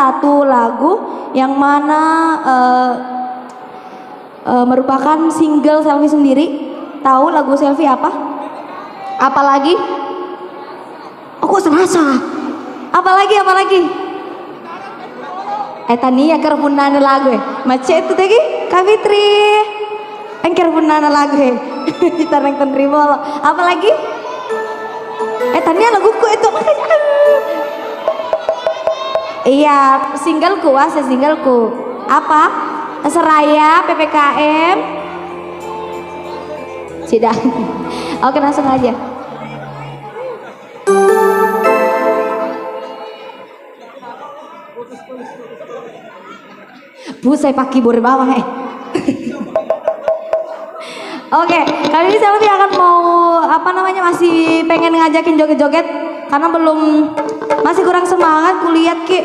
satu lagu yang mana merupakan single Selfie sendiri. Tahu lagu Selfie apa? Apalagi? Oh kok serasa? Apalagi? Tania kerpunana lagu macet itu tadi Kak Fitri engker punana lagu kita nonton Ribolo. Apalagi? Tania laguku itu makanya. Iya, singleku apa? Seraya, PPKM. Sudah. Oke, langsung aja. Bu, saya pakai keyboard bawah Oke, kali ini Selfie akan mau masih pengen ngajakin joget-joget karena masih kurang semangat kuliah Ki.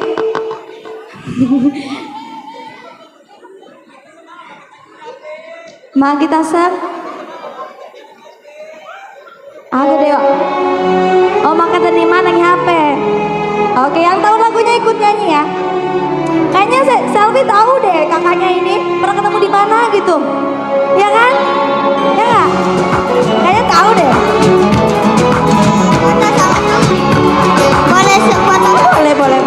Ma kita ser. Ada deh. Oh, maka tadi mana yang HP? Oke, yang tahu lagunya ikut nyanyi ya. Kayaknya Selfie tahu deh kakaknya ini pernah ketemu di mana gitu. Ya kan? Ya nggak? Kayaknya tahu deh. Boleh.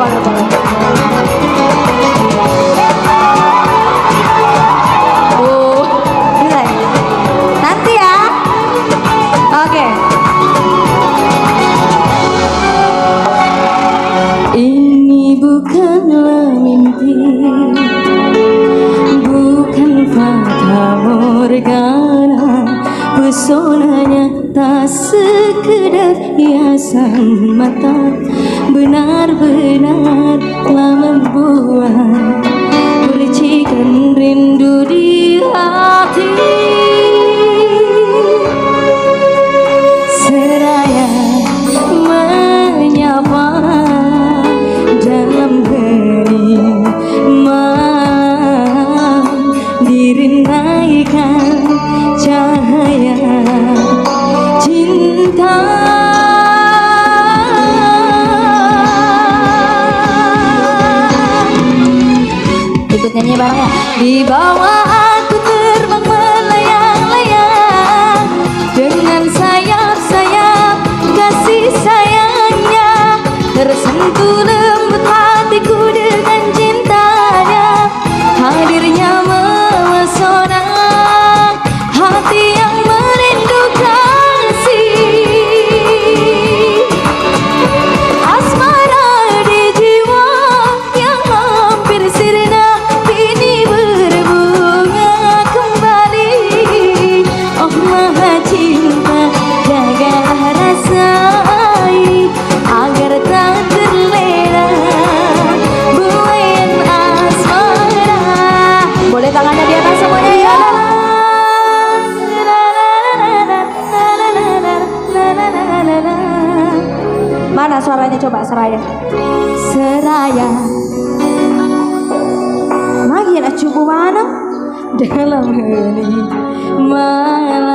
Nanti ya. Oke. Ini bukanlah mimpi, bukan fata morgana, pesonanya tak sekedar hiasan mata, benar-benar telah membuat percikan rindu di hati. Seraya menyapa dalam hening malam, dirinaikan cahaya cinta. Ikut nyanyi bareng ya. Di bawah aku terbang melayang-layang dengan sayap-sayap kasih sayangnya, tersentuh lembut hatiku dengan cintanya, hadirnya memesona hati yang merindu kasih. Asmara di jiwa yang hampir sirna kini berbunga kembali. Oh maha cinta, jagalah rasai agar tak terlena buayan asmara. Boleh tangannya di atas semuanya ya. Mana suaranya coba seraya. Lagi nak cukup mana dalam hening malam.